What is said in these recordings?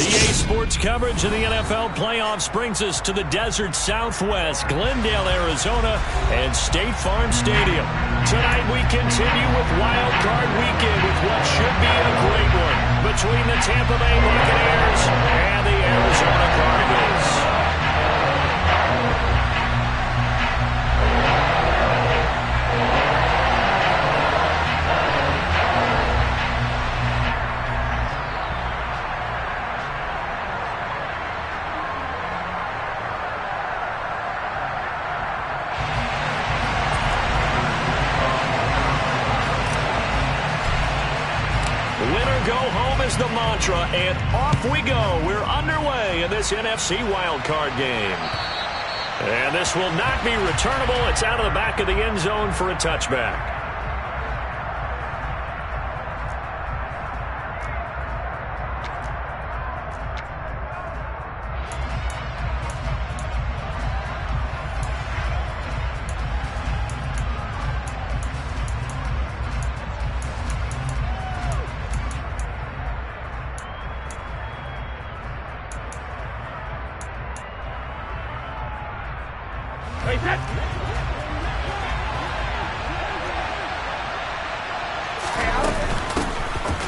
EA Sports coverage of the NFL playoffs brings us to the desert Southwest, Glendale, Arizona, and State Farm Stadium. Tonight we continue with Wild Card Weekend with what should be a great one between the Tampa Bay Buccaneers and the Arizona Cardinals. Go home is the mantra, and off we go. We're underway in this NFC wildcard game. And this will not be returnable. It's out of the back of the end zone for a touchback.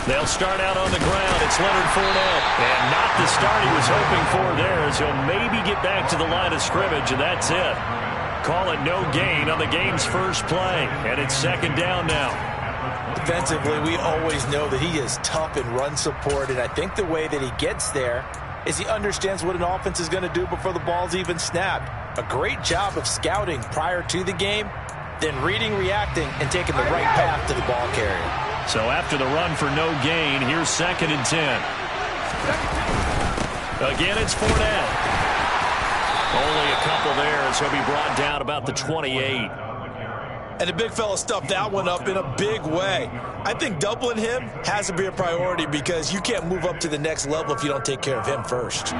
They'll start out on the ground. It's Leonard Fournette. And not the start he was hoping for there, as he'll maybe get back to the line of scrimmage, and that's it. Call it no gain on the game's first play. And it's second down now. Defensively, we always know that he is tough in run support, and I think the way that he gets there is he understands what an offense is going to do before the ball's even snapped. A great job of scouting prior to the game, then reading, reacting, and taking the right path to the ball carrier. So after the run for no gain, here's 2nd and 10. Again, it's Fournette. Only a couple there, as he'll be brought down about the 28. And the big fella stuffed that one up in a big way. I think doubling him has to be a priority because you can't move up to the next level if you don't take care of him first.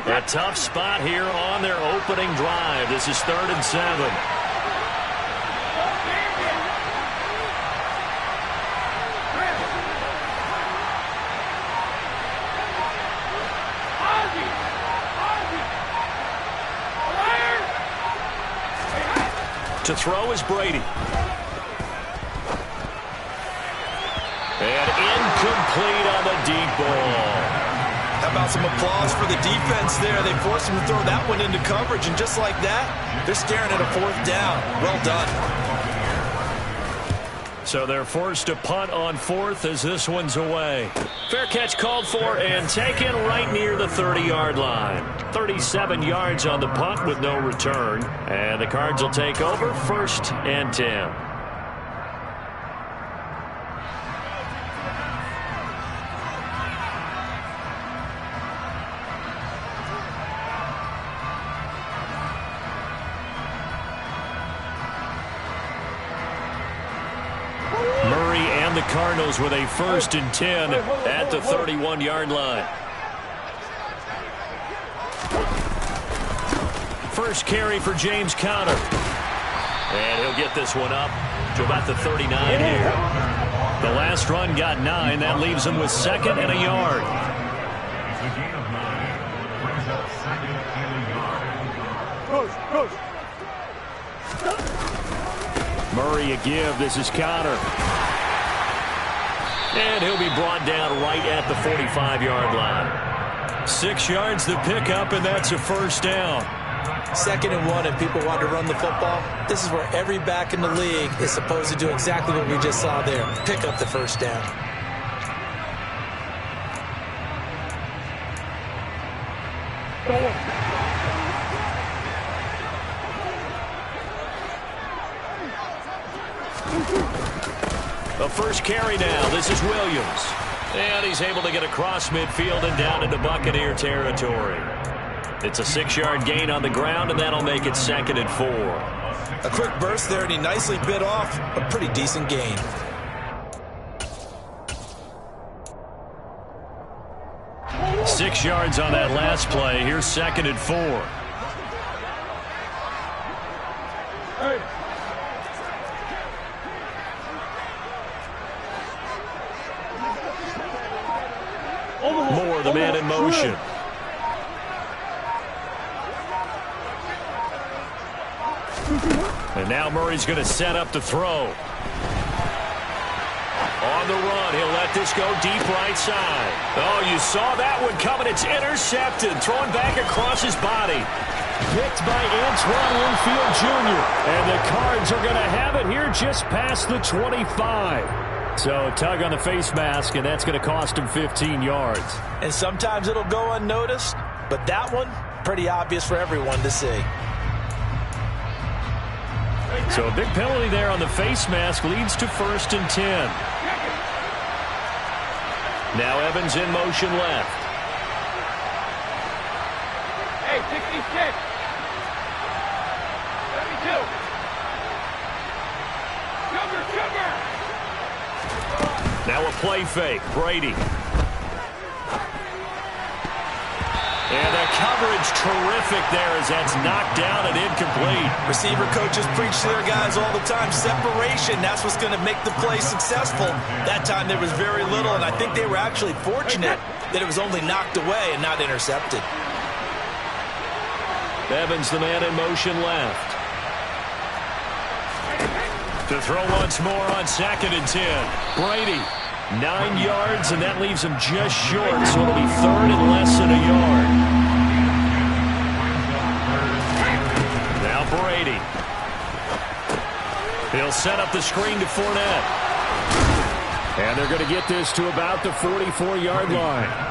A tough spot here on their opening drive. This is 3rd and 7. To throw is Brady. And incomplete on the deep ball. How about some applause for the defense there? They forced him to throw that one into coverage, and just like that, they're staring at a 4th down. Well done. So they're forced to punt on 4th as this one's away. Fair catch called for and taken right near the 30-yard line. 37 yards on the punt with no return. And the Cards will take over 1st and 10. The Cardinals with a 1st and 10 at the 31-yard line. First carry for James Conner. And he'll get this one up to about the 39 here. The last run got 9. That leaves him with 2nd and a yard. Murray a give. This is Conner. And he'll be brought down right at the 45-yard line. 6 yards the pickup, and that's a 1st down. 2nd and 1, and people want to run the football. This is where every back in the league is supposed to do exactly what we just saw there. Pick up the 1st down. The first carry now. This is Williams. And he's able to get across midfield and down into Buccaneer territory. It's a 6-yard gain on the ground, and that'll make it 2nd and 4. A quick burst there, and he nicely bit off a pretty decent gain. Six yards on that last play. Here's 2nd and 4. Moore, the man in motion. And now Murray's going to set up the throw. On the run, he'll let this go deep right side. Oh, you saw that one coming. It's intercepted. Throwing back across his body. Picked by Antoine Winfield Jr. And the Cards are going to have it here just past the 25. So tug on the face mask, and that's going to cost him 15 yards. And sometimes it'll go unnoticed, but that one, pretty obvious for everyone to see. So a big penalty there on the face mask leads to 1st and 10. Now Evans in motion left. Hey, 66. 72. Sugar. Now a play fake. Brady. And the coverage terrific there as that's knocked down and incomplete. Receiver coaches preach to their guys all the time. Separation, that's what's going to make the play successful. That time there was very little, and I think they were actually fortunate that it was only knocked away and not intercepted. Evans, the man in motion left. To throw once more on 2nd and 10. Brady, 9 yards, and that leaves him just short, so it'll be 3rd and less than a yard. Now Brady. He'll set up the screen to Fournette. And they're going to get this to about the 44-yard line.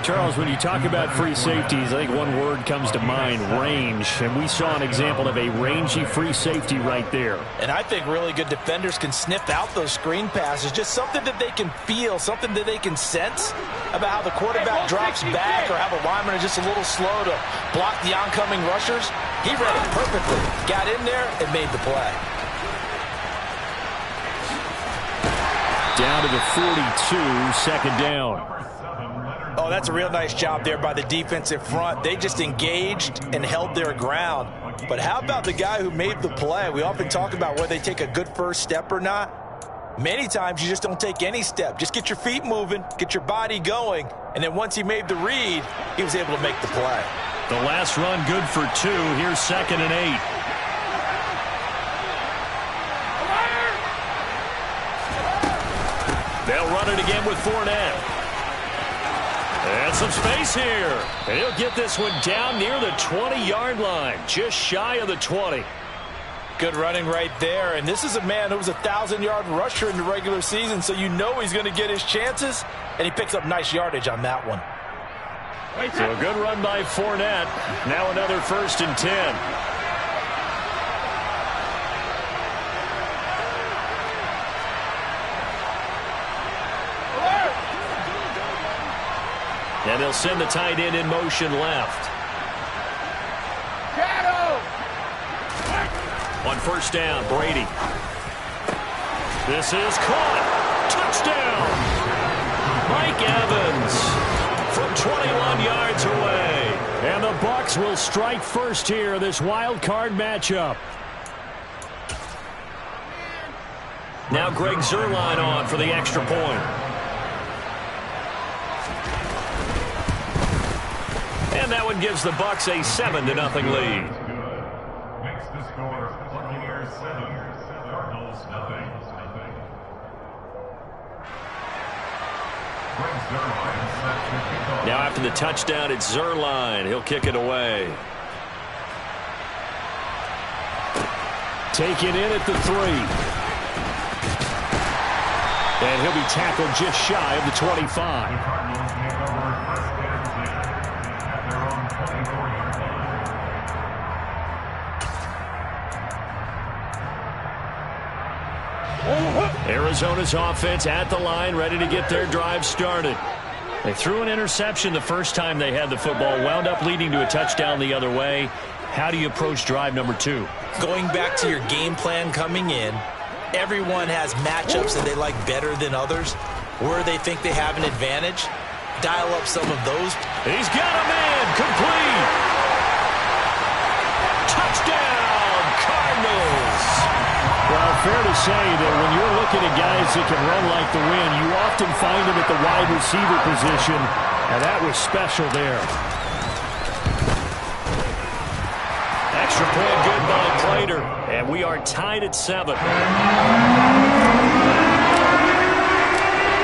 Charles, when you talk about free safeties, I think one word comes to mind, range. And we saw an example of a rangy free safety right there. And I think really good defenders can sniff out those screen passes. Just something that they can feel, something that they can sense about how the quarterback drops back or how the linemen are just a little slow to block the oncoming rushers. He read it perfectly. Got in there and made the play. Down to the 42, 2nd down. Oh, that's a real nice job there by the defensive front. They just engaged and held their ground. But how about the guy who made the play? We often talk about whether they take a good first step or not. Many times you just don't take any step. Just get your feet moving, get your body going, and then once he made the read, he was able to make the play. The last run good for 2. Here's 2nd and 8. They'll run it again with Fournette. And some space here. And he'll get this one down near the 20-yard line, just shy of the 20. Good running right there. And this is a man who was a 1,000-yard rusher in the regular season, so you know he's going to get his chances, and he picks up nice yardage on that one. So a good run by Fournette. Now another 1st and 10. And they'll send the tight end in motion left. On 1st down, Brady. This is caught. Touchdown. Mike Evans from 21 yards away. And the Bucs will strike first here, this wild card matchup. Now Greg Zuerlein on for the extra point. And that one gives the Bucs a 7-0 lead. Makes the score Buccaneers 7, Cardinals nothing. Now after the touchdown, it's Zuerlein. He'll kick it away. Taken in at the 3. And he'll be tackled just shy of the 25. Arizona's offense at the line, ready to get their drive started. They threw an interception the first time they had the football, wound up leading to a touchdown the other way. How do you approach drive number 2? Going back to your game plan coming in, everyone has matchups that they like better than others. Where they think they have an advantage, dial up some of those. He's got a man, complete. Touchdown, Cardinals. fair to say that when you're looking at guys that can run like the wind, you often find them at the wide receiver position, and that was special there. Extra point good by Prater, and we are tied at 7.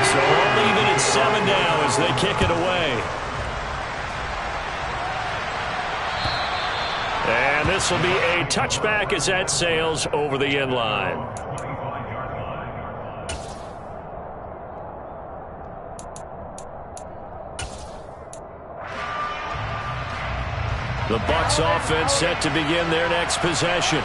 So all even at 7 now as they kick it away. And this will be a touchback as that sails over the end line. The Bucs offense set to begin their next possession.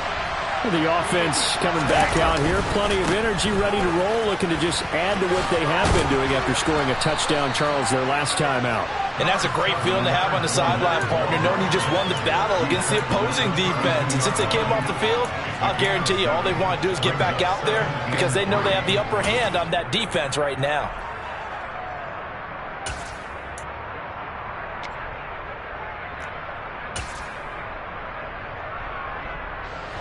The offense coming back out here. Plenty of energy, ready to roll, looking to just add to what they have been doing after scoring a touchdown, Charles, their last time out. And that's a great feeling to have on the sideline, partner, knowing you just won the battle against the opposing defense. And since they came off the field, I'll guarantee you all they want to do is get back out there because they know they have the upper hand on that defense right now.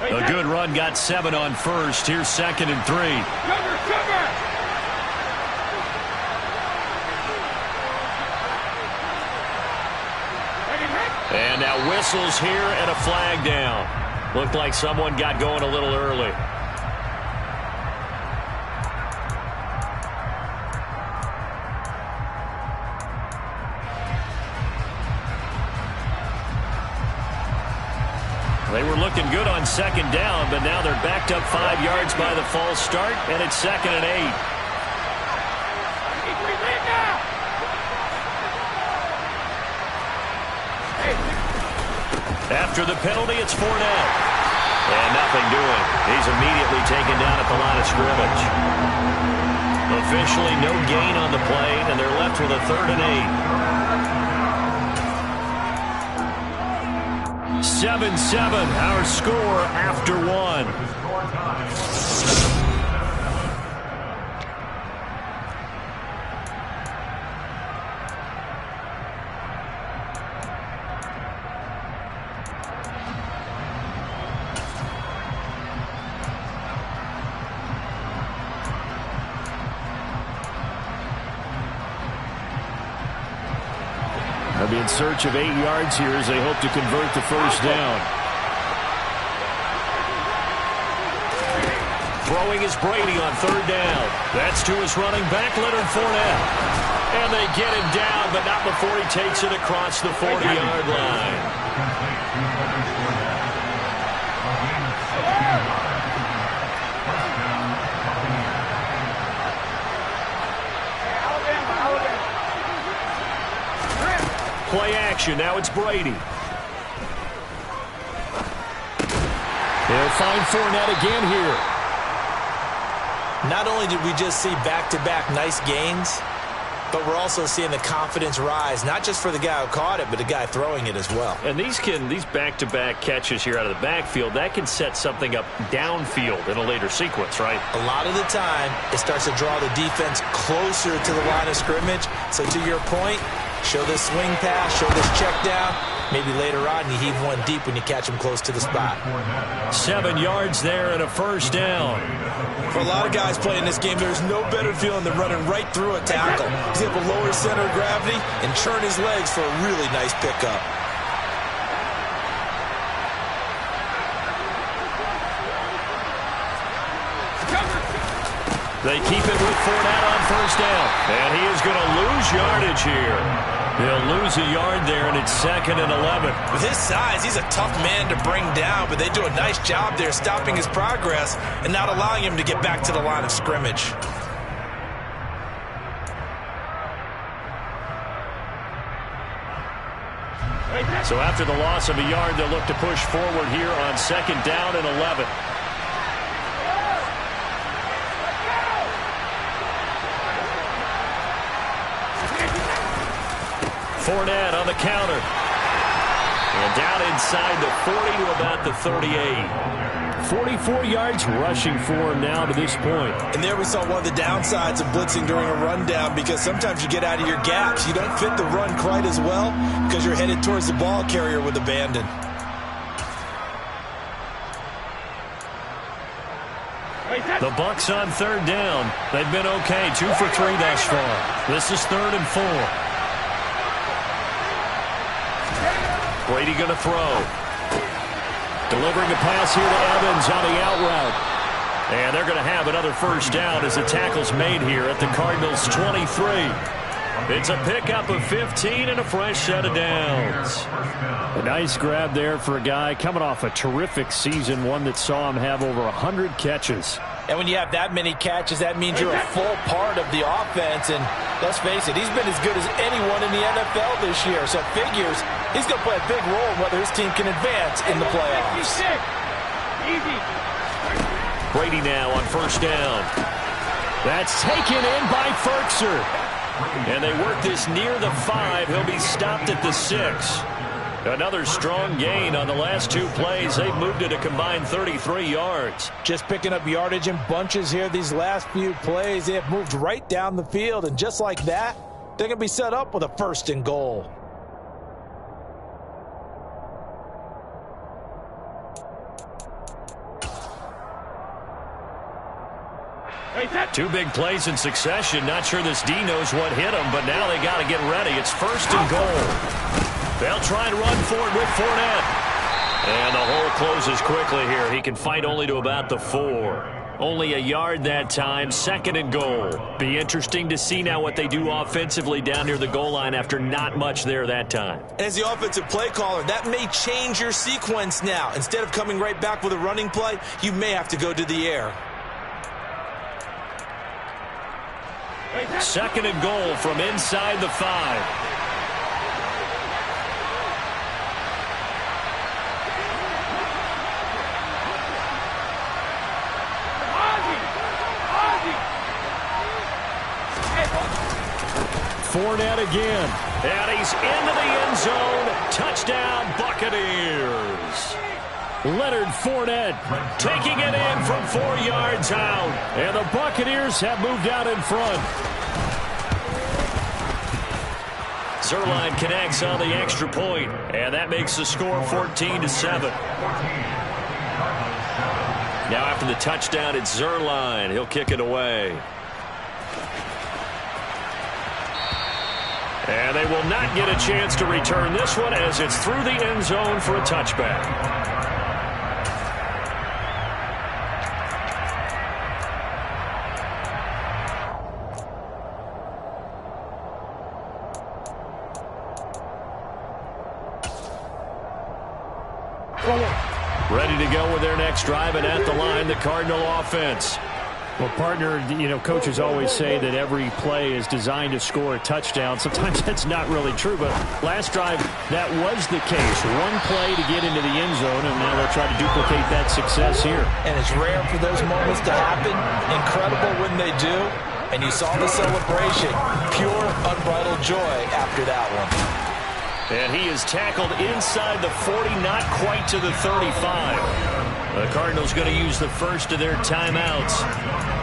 A good run got 7 on first. Here's 2nd and 3. And now whistles here and a flag down. Looked like someone got going a little early. They were looking good on 2nd down, but now they're backed up 5 yards by the false start, and it's 2nd and 8. After the penalty, it's Fournette. And nothing doing. He's immediately taken down at the line of scrimmage. Officially no gain on the play, and they're left with a 3rd and 8. 7-7, our score after 1. They'll be in search of 8 yards here as they hope to convert the first down. Throwing is Brady on 3rd down. That's to his running back, Leonard Fournette. And they get him down, but not before he takes it across the 40-yard line. Play action. Now it's Brady. They'll find Fournette again here. Not only did we just see back-to-back nice gains, but we're also seeing the confidence rise, not just for the guy who caught it, but the guy throwing it as well. And these back-to-back catches here out of the backfield, that can set something up downfield in a later sequence, right? A lot of the time, it starts to draw the defense closer to the line of scrimmage. So to your point, show this swing pass, show this check down. Maybe later on you heave one deep when you catch him close to the spot. 7 yards there and a first down. For a lot of guys playing this game, there's no better feeling than running right through a tackle. He's able to lower his center of gravity and churn his legs for a really nice pickup. They keep it with Fournette on first down. And he is going to lose yardage here. They'll lose a yard there, and it's 2nd and 11. With his size, he's a tough man to bring down, but they do a nice job there stopping his progress and not allowing him to get back to the line of scrimmage. So after the loss of a yard, they'll look to push forward here on 2nd down and 11. Fournette on the counter. And down inside the 40 to about the 38. 44 yards rushing for him now to this point. And there we saw one of the downsides of blitzing during a rundown, because sometimes you get out of your gaps. You don't fit the run quite as well because you're headed towards the ball carrier with abandon. The Bucs on third down. They've been okay, 2 for 3 thus far. This is 3rd and 4. Brady going to throw. Delivering a pass here to Evans on the out route. And they're going to have another first down as the tackle's made here at the Cardinals' 23. It's a pickup of 15 and a fresh set of downs. A nice grab there for a guy coming off a terrific season, one that saw him have over 100 catches. And when you have that many catches, that means you're a full part of the offense. And let's face it, he's been as good as anyone in the NFL this year. So it figures he's going to play a big role in whether his team can advance in the playoffs. Easy. Brady now on first down. That's taken in by Ferkser. And they work this near the 5. He'll be stopped at the 6. Another strong gain on the last 2 plays. They've moved it a combined 33 yards. Just picking up yardage in bunches here these last few plays. They have moved right down the field. And just like that, they're going to be set up with a 1st and goal. Two big plays in succession. Not sure this D knows what hit him, but now they got to get ready. It's 1st and goal. They'll try and run for it with Fournette. And the hole closes quickly here. He can fight only to about the 4. Only a yard that time. 2nd and goal. Be interesting to see now what they do offensively down near the goal line after not much there that time. As the offensive play caller, that may change your sequence now. Instead of coming right back with a running play, you may have to go to the air. 2nd and goal from inside the 5. Fournette again. And he's into the end zone. Touchdown, Buccaneers. Leonard Fournette Taking it in from 4 yards out. and the Buccaneers have moved out in front. Zerline connects on the extra point, and that makes the score 14-7. Now after the touchdown, it's Zerline. He'll kick it away. And they will not get a chance to return this one as it's through the end zone for a touchback. Ready to go with their next drive, and at the line, the Cardinal offense. Well, partner, coaches always say that every play is designed to score a touchdown. Sometimes that's not really true, but last drive, that was the case. One play to get into the end zone, and now they'll try to duplicate that success here. And it's rare for those moments to happen. Incredible when they do. And you saw the celebration. Pure, unbridled joy after that one. And he is tackled inside the 40, not quite to the 35. The Cardinals going to use the first of their timeouts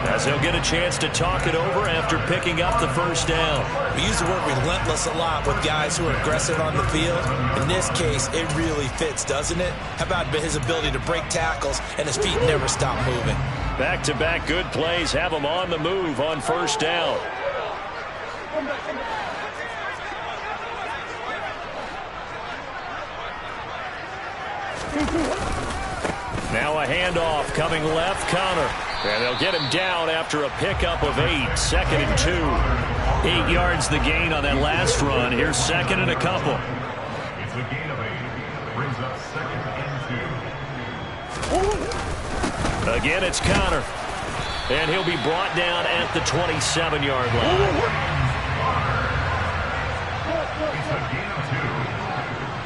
as they'll get a chance to talk it over after picking up the first down. We use the word relentless a lot with guys who are aggressive on the field. In this case, it really fits, doesn't it? How about his ability to break tackles and his feet never stop moving? Back-to-back good plays have him on the move on first down. Now a handoff coming left, Connor. And they'll get him down after a pickup of 8. 2nd and 2. 8 yards the gain on that last run. Here's 2nd and a couple. It's a gain of 8. Brings up 2nd and 2. Again, it's Connor. And he'll be brought down at the 27-yard line. It's a gain of 2.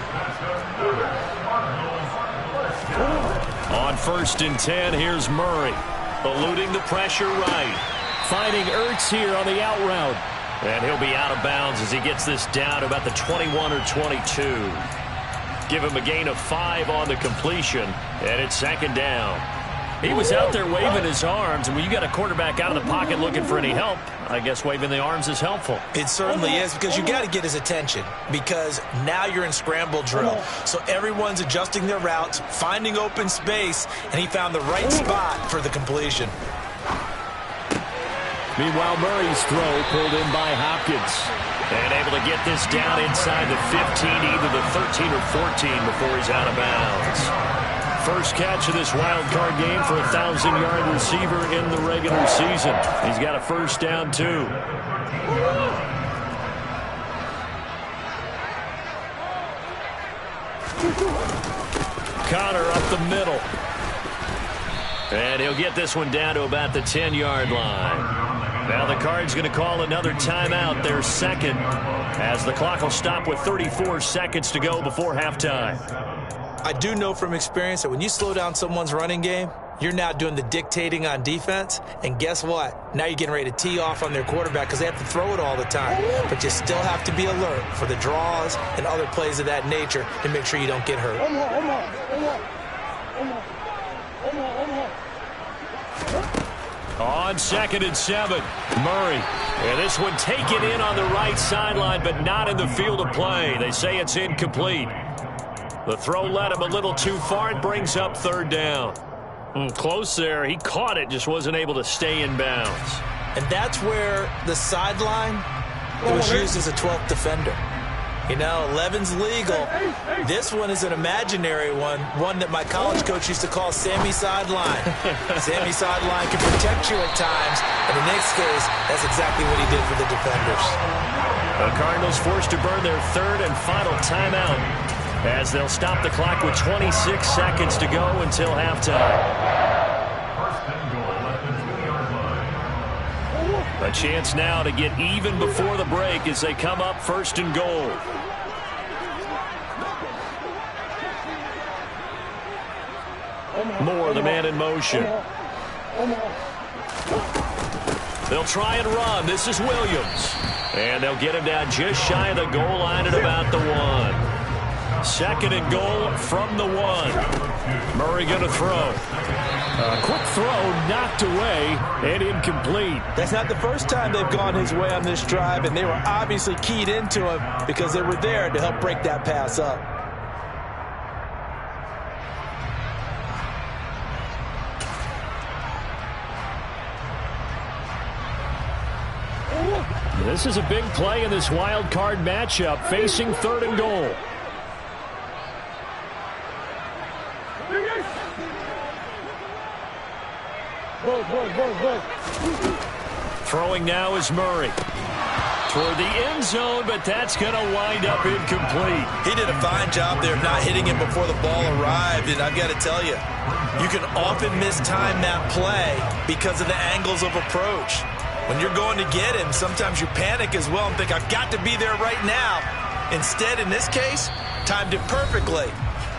That's another Cardinals first down. On 1st and 10, here's Murray. Eluding the pressure right. Finding Ertz here on the out route. And he'll be out of bounds as he gets this down to about the 21 or 22. Give him a gain of 5 on the completion. And it's 2nd down. He was out there waving his arms, and when you got a quarterback out of the pocket looking for any help, I guess waving the arms is helpful. It certainly is, because you got to get his attention, because now you're in scramble drill. So everyone's adjusting their routes, finding open space, and he found the right spot for the completion. Meanwhile, Murray's throw pulled in by Hopkins. And able to get this down inside the 15, either the 13 or 14 before he's out of bounds. First catch of this wild card game for a 1,000-yard receiver in the regular season. He's got a first down, too. Connor up the middle. And he'll get this one down to about the 10-yard line. Now the Cards going to call another timeout, their second, as the clock will stop with 34 seconds to go before halftime. I do know from experience that when you slow down someone's running game, you're now doing the dictating on defense. And guess what? Now you're getting ready to tee off on their quarterback because they have to throw it all the time. But you still have to be alert for the draws and other plays of that nature to make sure you don't get hurt. On 2nd and 7, Murray. And this one taken in on the right sideline, but not in the field of play. They say it's incomplete. The throw led him a little too far. It brings up 3rd down. Close there. He caught it, just wasn't able to stay in bounds. And that's where the sideline was used as a 12th defender. You know, 11's legal. This one is an imaginary one that my college coach used to call Sammy Sideline. Sammy Sideline can protect you at times, and in this case, that's exactly what he did for the defenders. The Cardinals forced to burn their 3rd and final timeout as they'll stop the clock with 26 seconds to go until halftime. First and goal at the 2-yard line. A chance now to get even before the break as they come up 1st and goal. Moore, the man in motion. They'll try and run. This is Williams. And they'll get him down just shy of the goal line at about the 1. 2nd and goal from the 1. Murray going to throw. A quick throw knocked away and incomplete. That's not the first time they've gone his way on this drive, and they were obviously keyed into him because they were there to help break that pass up. This is a big play in this wild card matchup, facing 3rd and goal. Throwing now is Murray. Toward the end zone, but that's going to wind up incomplete. He did a fine job there of not hitting him before the ball arrived, and I've got to tell you, you can often mistime that play because of the angles of approach. When you're going to get him, sometimes you panic as well and think, I've got to be there right now. Instead, in this case, timed it perfectly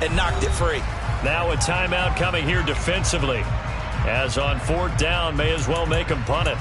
and knocked it free. Now a timeout coming here defensively. As on 4th down, may as well make him punt it.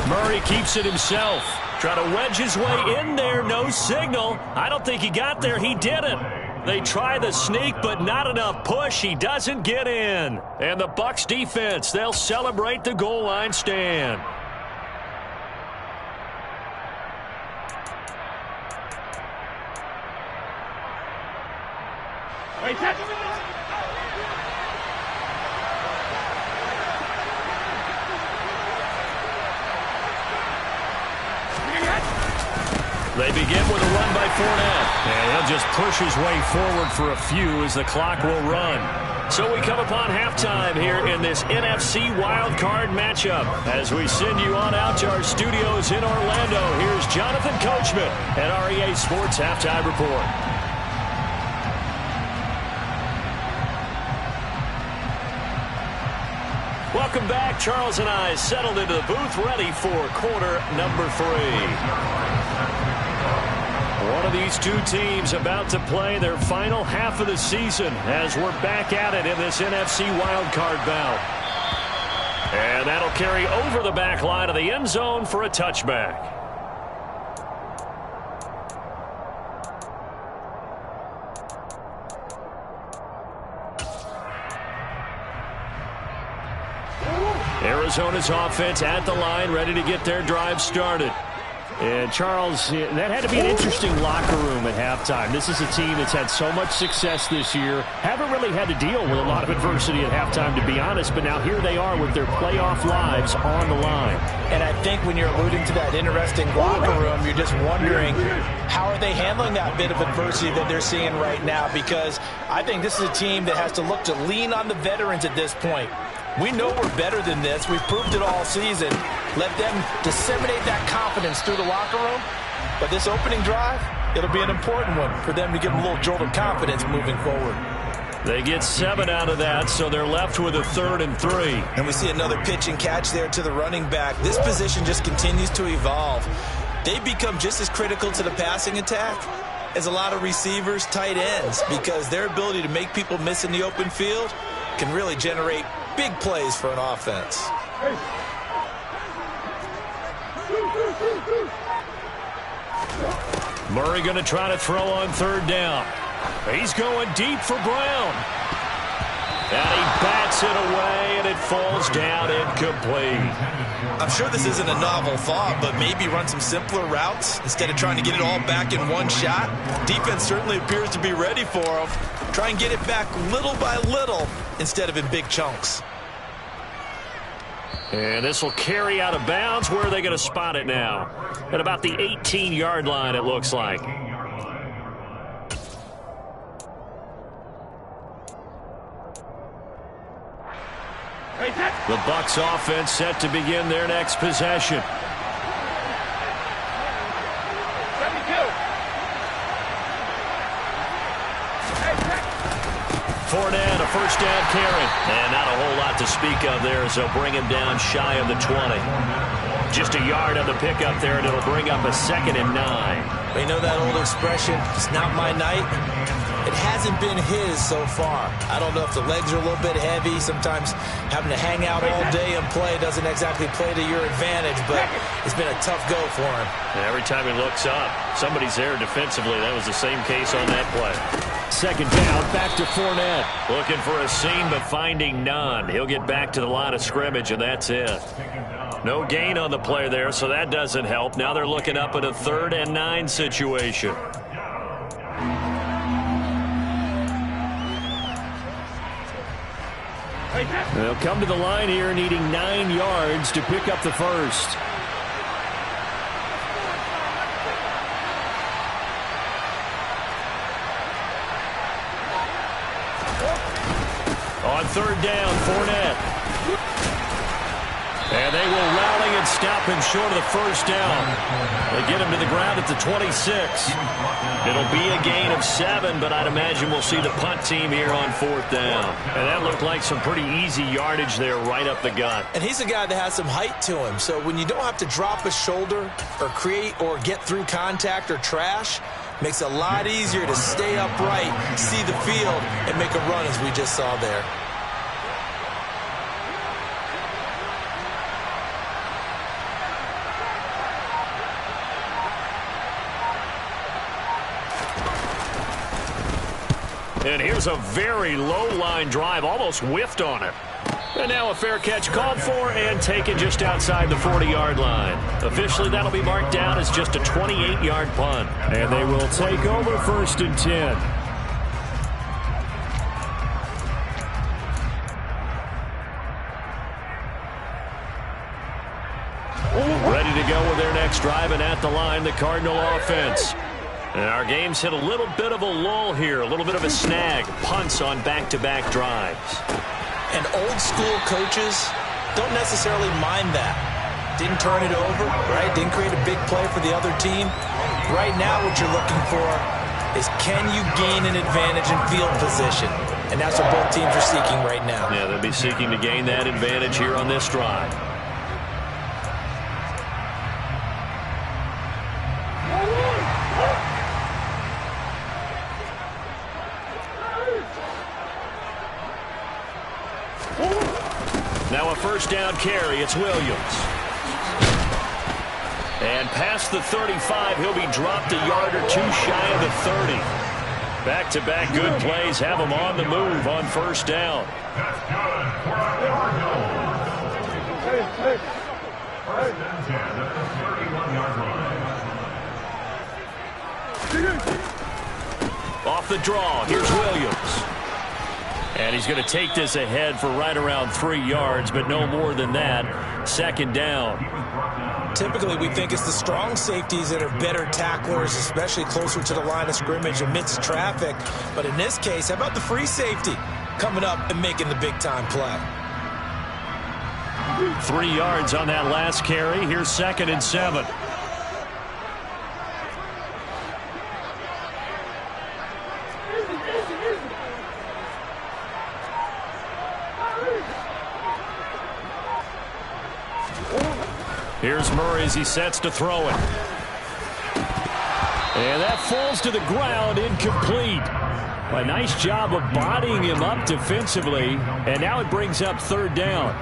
Murray keeps it himself. Try to wedge his way in there. No signal. I don't think he got there. He didn't. They try the sneak, but not enough push. He doesn't get in. And the Bucs defense, they'll celebrate the goal line stand. Wait, They begin with a run by Fournette. And he'll just push his way forward for a few as the clock will run. So we come upon halftime here in this NFC wildcard matchup. As we send you on out to our studios in Orlando, here's Jonathan Coachman at REA Sports Halftime Report. Welcome back. Charles and I settled into the booth, ready for quarter number 3. One of these two teams about to play their final half of the season as we're back at it in this NFC wildcard bout. And that'll carry over the back line of the end zone for a touchback. Arizona's offense at the line, ready to get their drive started. And, Charles, that had to be an interesting locker room at halftime. This is a team that's had so much success this year. Haven't really had to deal with a lot of adversity at halftime, to be honest. But now here they are with their playoff lives on the line. And I think when you're alluding to that interesting locker room, you're just wondering how are they handling that bit of adversity that they're seeing right now, because I think this is a team that has to look to lean on the veterans at this point. We know we're better than this. We've proved it all season. Let them disseminate that confidence through the locker room. But this opening drive, it'll be an important one for them to give them a little jolt of confidence moving forward. They get 7 out of that, so they're left with a 3rd and 3. And we see another pitch and catch there to the running back. This position just continues to evolve. They become just as critical to the passing attack as a lot of receivers, tight ends, because their ability to make people miss in the open field can really generate big plays for an offense. Murray going to try to throw on 3rd down. He's going deep for Brown. And he bats it away, and it falls down incomplete. I'm sure this isn't a novel thought, but maybe run some simpler routes instead of trying to get it all back in one shot. Defense certainly appears to be ready for him. Try and get it back little by little instead of in big chunks. And this will carry out of bounds. Where are they going to spot it now? At about the 18-yard line, it looks like. The Bucs offense set to begin their next possession. Fournette, a 1st down carry. And not a whole lot to speak of there as they'll bring him down shy of the 20. Just a yard on the pickup there, and it'll bring up a 2nd and 9. You know that old expression, it's not my night? It hasn't been his so far. I don't know if the legs are a little bit heavy. Sometimes having to hang out all day and play doesn't exactly play to your advantage, but it's been a tough go for him. And every time he looks up, somebody's there defensively. That was the same case on that play. 2nd down, back to Fournette. Looking for a seam, but finding none. He'll get back to the line of scrimmage, and that's it. No gain on the play there, so that doesn't help. Now they're looking up at a 3rd and 9 situation. They'll come to the line here needing 9 yards to pick up the 1st. On 3rd down, Fournette. And they will rally and stop him short of the 1st down. They get him to the ground at the 26. It'll be a gain of 7, but I'd imagine we'll see the punt team here on 4th down. And that looked like some pretty easy yardage there right up the gut. And he's a guy that has some height to him, so when you don't have to drop a shoulder or create or get through contact or trash, makes it a lot easier to stay upright, see the field, and make a run as we just saw there. And here's a very low-line drive, almost whiffed on it. And now a fair catch called for and taken just outside the 40-yard line. Officially, that'll be marked down as just a 28-yard punt. And they will take over 1st and 10. Ready to go with their next drive, and at the line, the Cardinal offense. And our game's hit a little bit of a lull here, a little bit of a snag. Punts on back-to-back drives. And old-school coaches don't necessarily mind that. Didn't turn it over, right? Didn't create a big play for the other team. Right now what you're looking for is can you gain an advantage in field position? And that's what both teams are seeking right now. Yeah, they'll be seeking to gain that advantage here on this drive. Now a 1st down carry. It's Williams. And past the 35, he'll be dropped a yard or 2 shy of the 30. Back-to-back good plays have him on the move on 1st down. That's good for the Cardinals. First and 10 at the 31-yard line. Off the draw, here's Williams. And he's going to take this ahead for right around 3 yards, but no more than that. Second down. Typically, we think it's the strong safeties that are better tacklers, especially closer to the line of scrimmage amidst traffic. But in this case, how about the free safety coming up and making the big-time play? 3 yards on that last carry. Here's 2nd and 7. Here's Murray as he sets to throw it. And that falls to the ground, incomplete. A nice job of bodying him up defensively, and now it brings up 3rd down.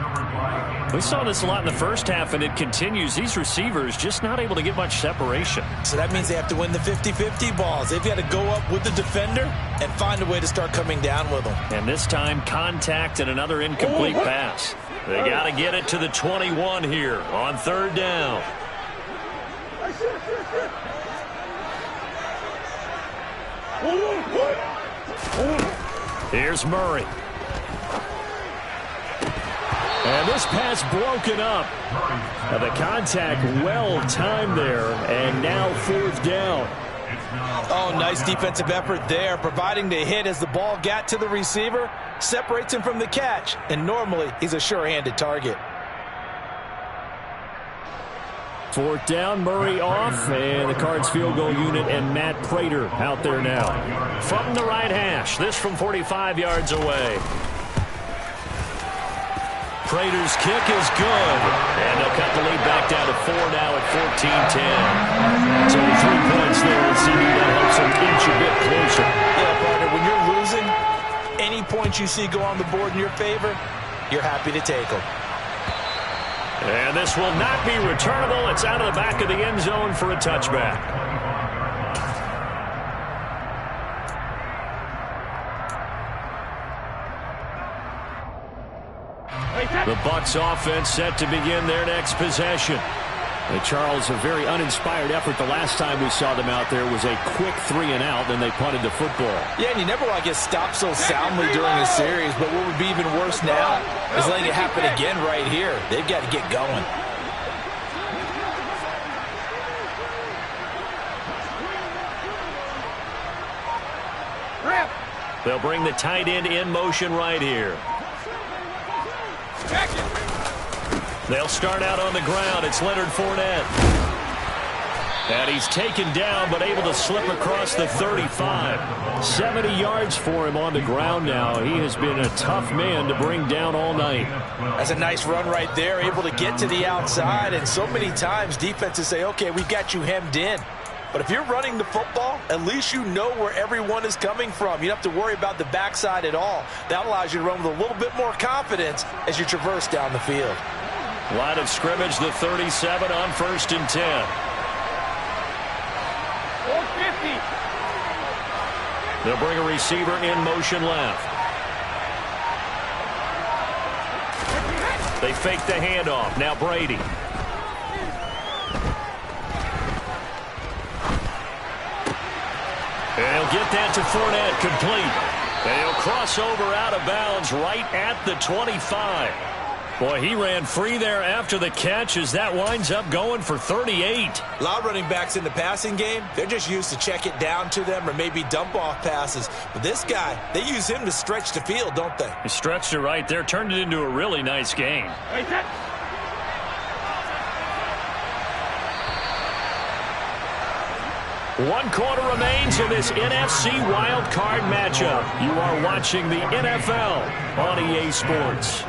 We saw this a lot in the first half, and it continues. These receivers just not able to get much separation. So that means they have to win the 50-50 balls. They've got to go up with the defender and find a way to start coming down with them. And this time, contact and another incomplete pass. They got to get it to the 21 here on 3rd down. Here's Murray. And this pass broken up. The contact well timed there, and now 4th down. Oh, nice defensive effort there, providing the hit as the ball got to the receiver, separates him from the catch, and normally he's a sure-handed target. 4th down, Murray off, and the Cards field goal unit and Matt Prater out there now. From the right hash, this from 45 yards away. Prater's kick is good, and they'll cut the lead back down to 4 now at 14-10. So 3 points there, and CD that helps them inch a bit closer. Yeah, partner, when you're losing, any points you see go on the board in your favor, you're happy to take them. And this will not be returnable. It's out of the back of the end zone for a touchback. The Bucs offense set to begin their next possession. Charles, a very uninspired effort the last time we saw them out there was a quick 3-and-out, then they punted the football. Yeah, and you never want to get stopped so soundly during a series, but what would be even worse now is letting it happen again right here. They've got to get going. They'll bring the tight end in motion right here. They'll start out on the ground. It's Leonard Fournette. And he's taken down, but able to slip across the 35. 70 yards for him on the ground now. He has been a tough man to bring down all night. That's a nice run right there, able to get to the outside. And so many times defenses say, okay, we've got you hemmed in. But if you're running the football, at least you know where everyone is coming from. You don't have to worry about the backside at all. That allows you to run with a little bit more confidence as you traverse down the field. Line of scrimmage, the 37 on 1st and 10. 450. They'll bring a receiver in motion left. They fake the handoff. Now Brady. And he'll get that to Fournette, complete. And he'll cross over out of bounds right at the 25. Boy, he ran free there after the catch as that winds up going for 38. A lot of running backs in the passing game, they're just used to check it down to them or maybe dump off passes. But this guy, they use him to stretch the field, don't they? He stretched it right there, turned it into a really nice game. One quarter remains in this NFC wildcard matchup. You are watching the NFL on EA Sports.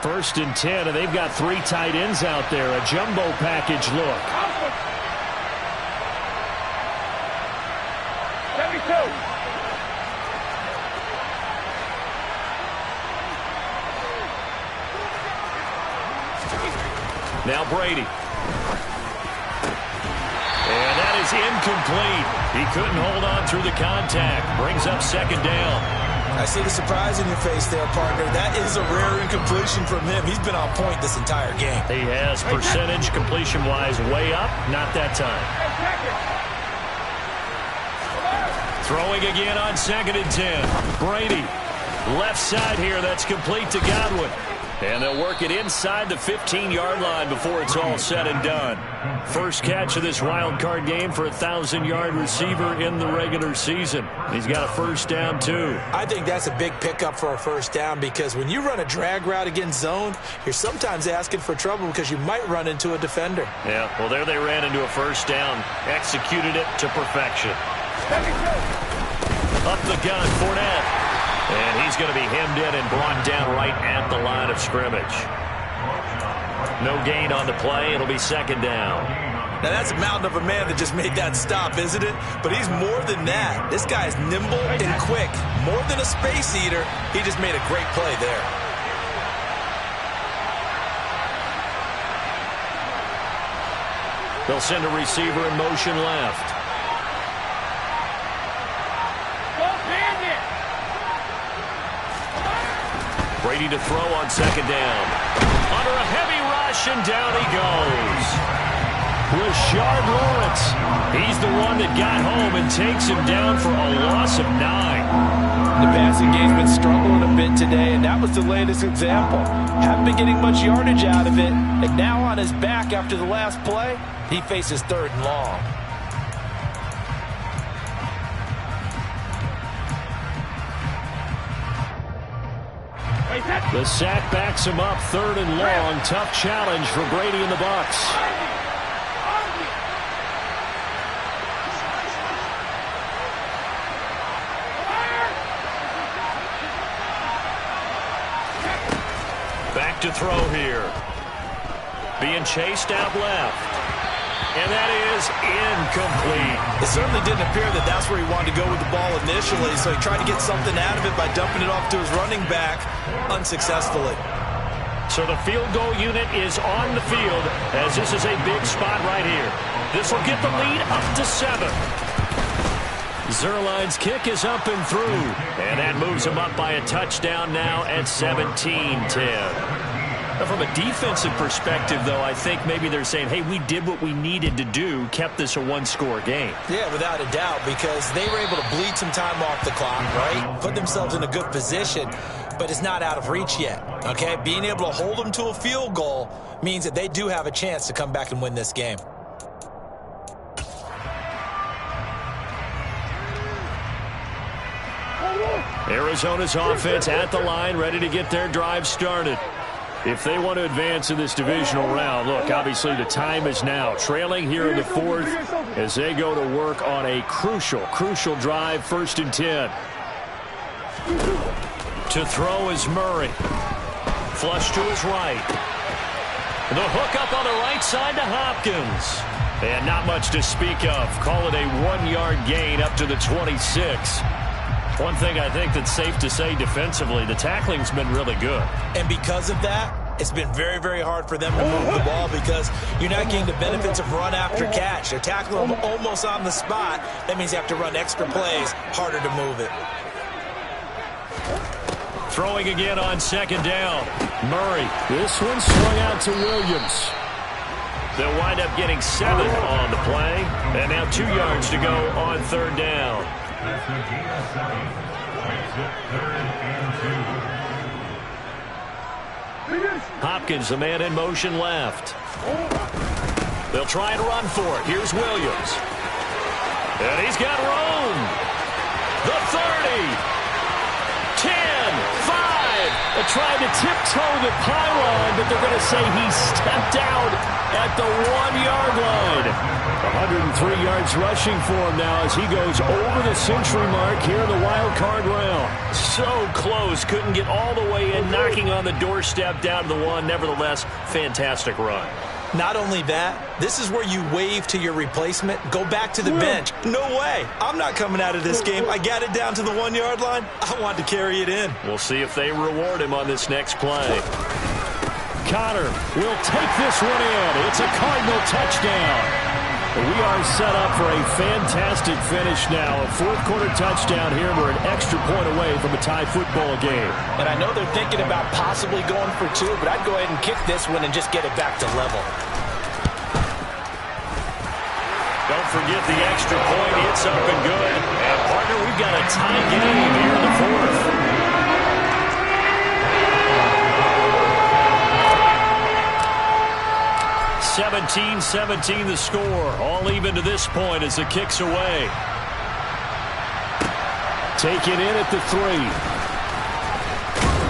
First and 10, and they've got 3 tight ends out there. A jumbo package look. 72. Now Brady. And that is incomplete. He couldn't hold on through the contact. Brings up second down. I see the surprise in your face there, partner. That is a rare incompletion from him. He's been on point this entire game. He has percentage completion-wise way up. Not that time. Throwing again on 2nd and 10. Brady. Left side here. That's complete to Godwin. And they'll work it inside the 15-yard line before it's all said and done. First catch of this wild card game for a 1,000-yard receiver in the regular season. He's got a first down, too. I think that's a big pickup for a first down because when you run a drag route against zone, you're sometimes asking for trouble because you might run into a defender. Yeah, well, there they ran into a first down. Executed it to perfection. Up the gun, Fournette. And he's going to be hemmed in and brought down right at the line of scrimmage. No gain on the play. It'll be second down. Now, that's a mountain of a man that just made that stop, isn't it? But he's more than that. This guy's nimble and quick. More than a space eater, he just made a great play there. They'll send a receiver in motion left. Brady to throw on second down. Under a heavy rush, and down he goes. Rashard Lawrence. He's the one that got home and takes him down for a loss of 9. The passing game's been struggling a bit today, and that was the latest example. Haven't been getting much yardage out of it, and now on his back after the last play, he faces 3rd and long. The sack backs him up, 3rd and long. Tough challenge for Brady and the Bucs. Back to throw here. Being chased out left. And that is incomplete. It certainly didn't appear that that's where he wanted to go with the ball initially, so he tried to get something out of it by dumping it off to his running back unsuccessfully. So the field goal unit is on the field as this is a big spot right here. This will get the lead up to 7. Zerline's kick is up and through, and that moves him up by a touchdown now at 17-10. From a defensive perspective, though, I think maybe they're saying, hey, we did what we needed to do, kept this a one-score game. Yeah, without a doubt, because they were able to bleed some time off the clock, right? Put themselves in a good position, but it's not out of reach yet, okay? Being able to hold them to a field goal means that they do have a chance to come back and win this game. Arizona's offense at the line, ready to get their drive started. If they want to advance in this divisional round, look, obviously the time is now. Trailing here in the 4th as they go to work on a crucial drive, 1st and 10. To throw is Murray. Flush to his right. The hook up on the right side to Hopkins. And not much to speak of. Call it a 1-yard gain up to the 26. One thing I think that's safe to say defensively, the tackling's been really good. And because of that, it's been very, very hard for them to move the ball because you're not getting the benefits of run after catch. They're tackling them almost on the spot. That means you have to run extra plays, harder to move it. Throwing again on 2nd down. Murray. This one swung out to Williams. They'll wind up getting 7 on the play. And now 2 yards to go on 3rd down. That's a gain of 7. Makes it 3rd and 2. Hopkins, the man in motion left. They'll try and run for it. Here's Williams. And he's got room. The 30. 10. 5. They're trying to tiptoe the pylon, but they're going to say he stepped out at the 1-yard line. 103 yards rushing for him now as he goes over the century mark here in the wild card round. So close, couldn't get all the way in, knocking on the doorstep down to the 1. Nevertheless, fantastic run. Not only that, this is where you wave to your replacement, go back to the bench. No way, I'm not coming out of this game. I got it down to the 1-yard line. I want to carry it in. We'll see if they reward him on this next play. Connor will take this one in. It's a Cardinal touchdown. We are set up for a fantastic finish now. A fourth-quarter touchdown here. We're an extra point away from a tie football game. And I know they're thinking about possibly going for two, but I'd go ahead and kick this one and just get it back to level. Don't forget the extra point. It's up and good. And, partner, we've got a tie game here in the fourth. 17-17 the score. All even to this point as the kick's away. Taken in at the 3.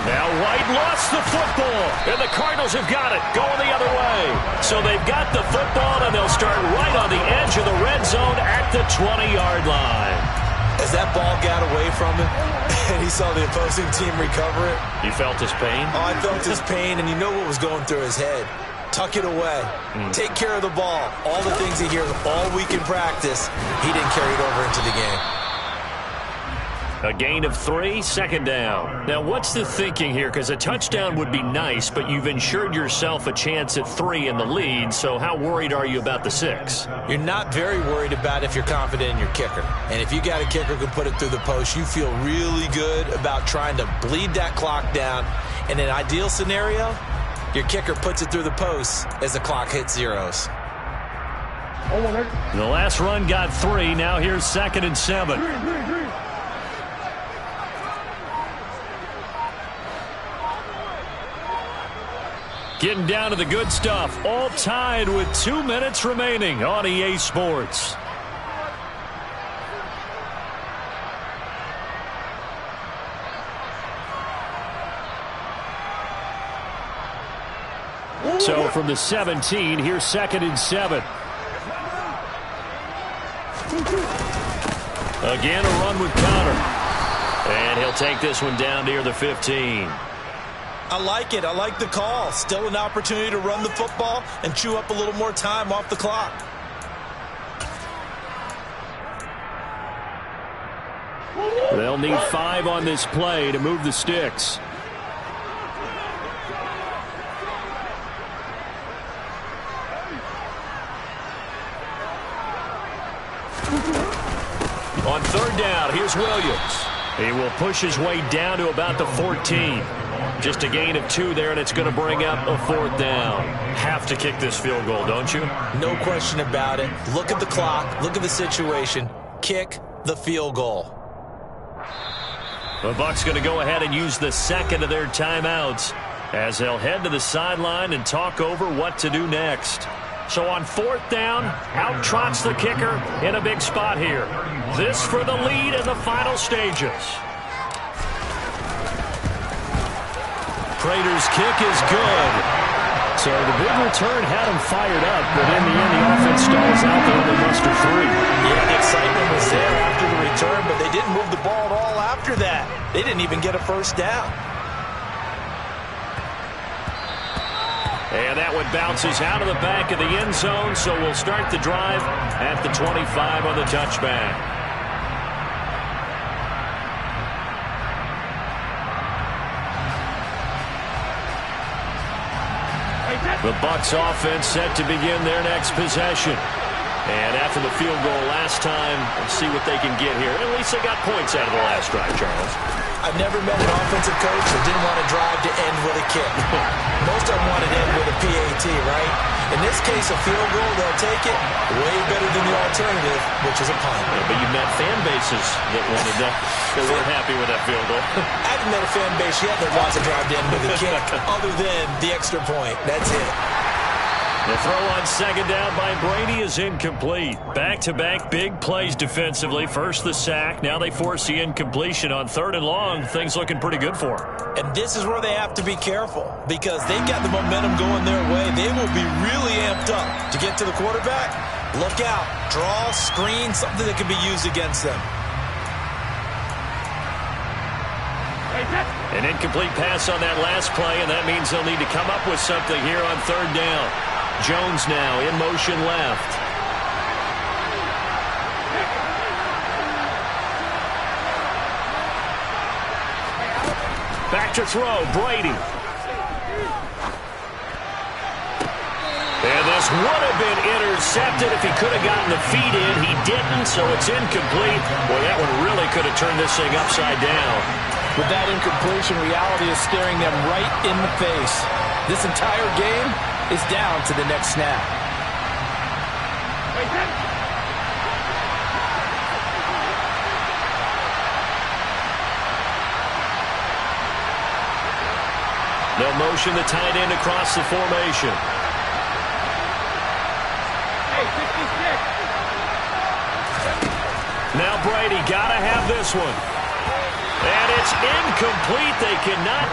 Now White lost the football, and the Cardinals have got it, going the other way. So they've got the football, and they'll start right on the edge of the red zone at the 20-yard line. As that ball got away from him, and he saw the opposing team recover it. You felt his pain? Oh, I felt his pain, and you know what was going through his head. Tuck it away. Take care of the ball. All the things he hears all week in practice, he didn't carry it over into the game. A gain of 3, second down. Now, what's the thinking here? Because a touchdown would be nice, but you've ensured yourself a chance at 3 in the lead, so how worried are you about the 6? You're not very worried about if you're confident in your kicker. And if you got a kicker who can put it through the post, you feel really good about trying to bleed that clock down. In an ideal scenario, your kicker puts it through the post as the clock hits zeros. The last run got 3. Now here's 2nd and 7. Getting down to the good stuff. All tied with 2 minutes remaining on EA Sports. So from the 17, here's 2nd and 7. Again, a run with Connor. And he'll take this one down near the 15. I like it. I like the call. Still an opportunity to run the football and chew up a little more time off the clock. They'll need 5 on this play to move the sticks. On 3rd down, here's Williams. He will push his way down to about the 14. Just a gain of 2 there, and it's going to bring up a 4th down. Have to kick this field goal, don't you? No question about it. Look at the clock. Look at the situation. Kick the field goal. The Bucs going to go ahead and use the 2nd of their timeouts as they'll head to the sideline and talk over what to do next. So on 4th down, out trots the kicker in a big spot here. This for the lead in the final stages. Prater's kick is good. So the big return had him fired up, but in the end the offense stalls out there and they muster 3. Yeah, the excitement was there after the return, but they didn't move the ball at all after that. They didn't even get a 1st down. And that one bounces out of the back of the end zone, so we'll start the drive at the 25 on the touchback. The Bucs offense set to begin their next possession. And after the field goal last time, let's see what they can get here. At least they got points out of the last drive, Charles. I've never met an offensive coach that didn't want to drive to end with a kick. Most of them wanted to end with a PAT, right? In this case, a field goal, they'll take it way better than the alternative, which is a punt. Yeah, but you've met fan bases that wanted that, that weren't happy with that field goal. I haven't met a fan base yet that wants to drive to end with a kick other than the extra point. That's it. The throw on 2nd down by Brady is incomplete. Back-to-back big plays defensively. First the sack. Now they force the incompletion on 3rd and long. Things looking pretty good for them. And this is where they have to be careful because they've got the momentum going their way. They will be really amped up to get to the quarterback. Look out. Draw, screen, something that can be used against them. An incomplete pass on that last play, and that means they'll need to come up with something here on 3rd down. Jones now in motion left. Back to throw, Brady. And this would have been intercepted if he could have gotten the feet in. He didn't, so it's incomplete. Boy, that one really could have turned this thing upside down. With that incompletion, reality is staring them right in the face. This entire game is down to the next snap. They'll motion the tight end across the formation. Now Brady got to have this one. And it's incomplete. They cannot